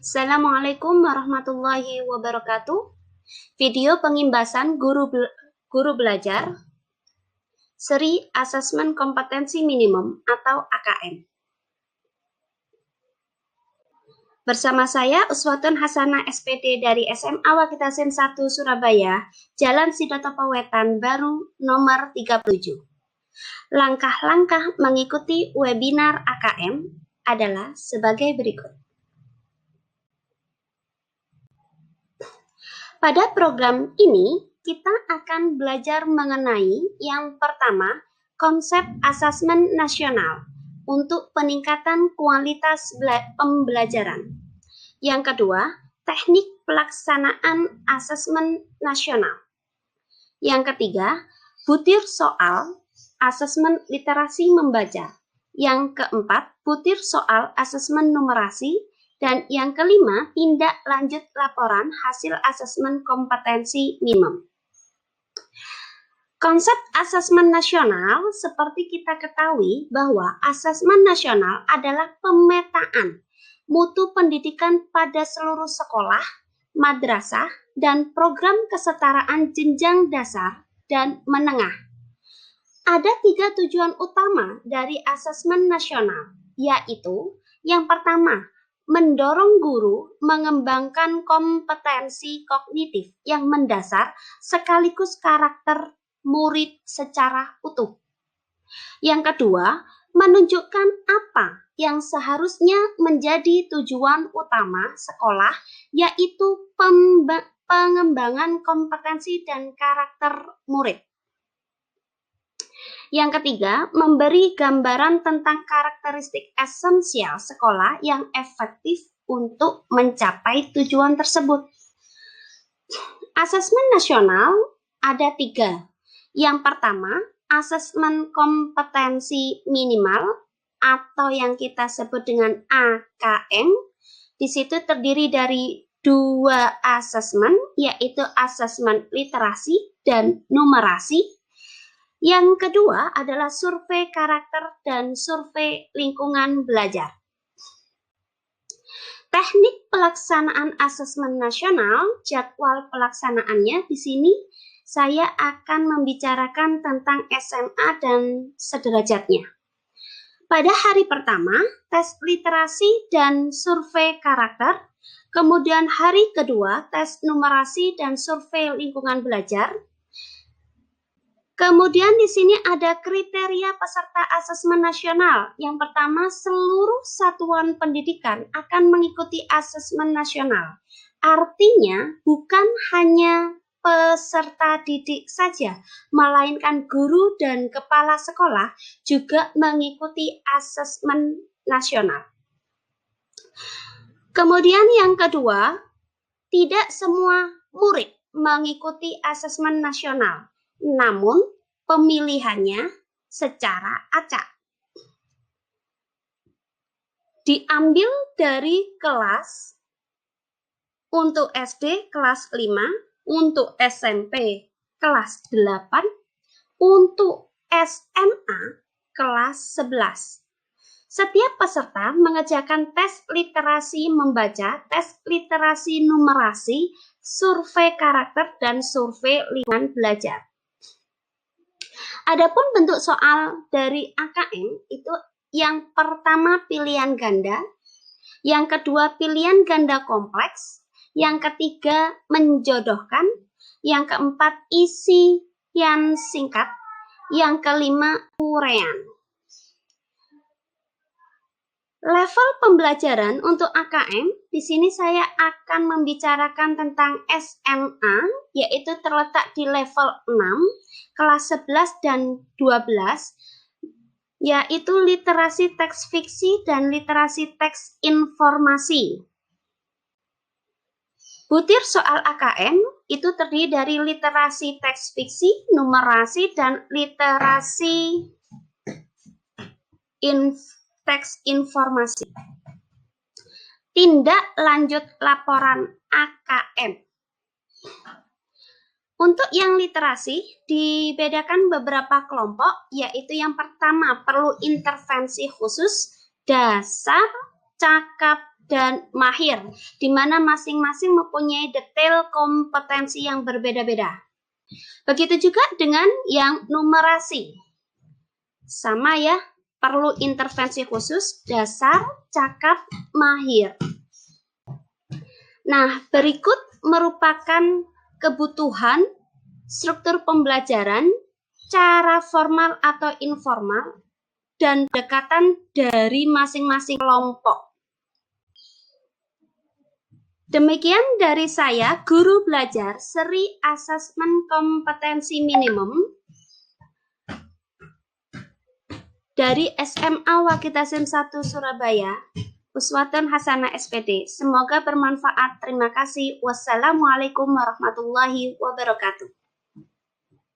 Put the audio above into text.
Assalamualaikum warahmatullahi wabarakatuh. Video pengimbasan guru belajar seri Asesmen Kompetensi Minimum atau AKM. Bersama saya Uswatun Hasanah SPD dari SMA Wakitasin 1 Surabaya, Jalan Sidotopo Wetan Baru nomor 37. Langkah-langkah mengikuti webinar AKM adalah sebagai berikut. Pada program ini, kita akan belajar mengenai yang pertama, konsep asesmen nasional untuk peningkatan kualitas pembelajaran. Yang kedua, teknik pelaksanaan asesmen nasional. Yang ketiga, butir soal asesmen literasi membaca. Yang keempat, butir soal asesmen numerasi. Dan yang kelima, tindak lanjut laporan hasil asesmen kompetensi minimum. Konsep asesmen nasional, seperti kita ketahui bahwa asesmen nasional adalah pemetaan mutu pendidikan pada seluruh sekolah, madrasah, dan program kesetaraan jenjang dasar dan menengah. Ada 3 tujuan utama dari asesmen nasional, yaitu yang pertama, mendorong guru mengembangkan kompetensi kognitif yang mendasar sekaligus karakter murid secara utuh. Yang kedua, menunjukkan apa yang seharusnya menjadi tujuan utama sekolah, yaitu pengembangan kompetensi dan karakter murid. Yang ketiga, memberi gambaran tentang karakteristik esensial sekolah yang efektif untuk mencapai tujuan tersebut. Asesmen nasional ada 3. Yang pertama, asesmen kompetensi minimal atau yang kita sebut dengan AKM. Di situ terdiri dari 2 asesmen, yaitu asesmen literasi dan numerasi. Yang kedua adalah survei karakter dan survei lingkungan belajar. Teknik pelaksanaan asesmen nasional, jadwal pelaksanaannya di sini saya akan membicarakan tentang SMA dan sederajatnya. Pada hari pertama, tes literasi dan survei karakter, kemudian hari kedua, tes numerasi dan survei lingkungan belajar. Kemudian di sini ada kriteria peserta asesmen nasional. Yang pertama, seluruh satuan pendidikan akan mengikuti asesmen nasional. Artinya, bukan hanya peserta didik saja, melainkan guru dan kepala sekolah juga mengikuti asesmen nasional. Kemudian yang kedua, tidak semua murid mengikuti asesmen nasional. Namun, pemilihannya secara acak. Diambil dari kelas untuk SD kelas 5, untuk SMP kelas 8, untuk SMA kelas 11. Setiap peserta mengerjakan tes literasi membaca, tes literasi numerasi, survei karakter, dan survei lingkungan belajar. Adapun bentuk soal dari AKM itu yang pertama pilihan ganda, yang kedua pilihan ganda kompleks, yang ketiga menjodohkan, yang keempat isian singkat, yang kelima uraian. Level pembelajaran untuk AKM, di sini saya akan membicarakan tentang SMA, yaitu terletak di level 6, kelas 11 dan 12, yaitu literasi teks fiksi dan literasi teks informasi. Butir soal AKM itu terdiri dari literasi teks fiksi, numerasi, dan literasi teks informasi. Tindak lanjut laporan AKM. Untuk yang literasi dibedakan beberapa kelompok, yaitu yang pertama perlu intervensi khusus, dasar, cakap, dan mahir, di mana masing-masing mempunyai detail kompetensi yang berbeda-beda. Begitu juga dengan yang numerasi. Sama ya, perlu intervensi khusus, dasar, cakap, mahir. Nah, berikut merupakan kebutuhan, struktur pembelajaran, cara formal atau informal, dan pendekatan dari masing-masing kelompok. Demikian dari saya, Guru Belajar, seri asesmen kompetensi minimum dari SMA Wakitasim 1 Surabaya, Uswatun Hasanah SPD. Semoga bermanfaat. Terima kasih. Wassalamualaikum warahmatullahi wabarakatuh.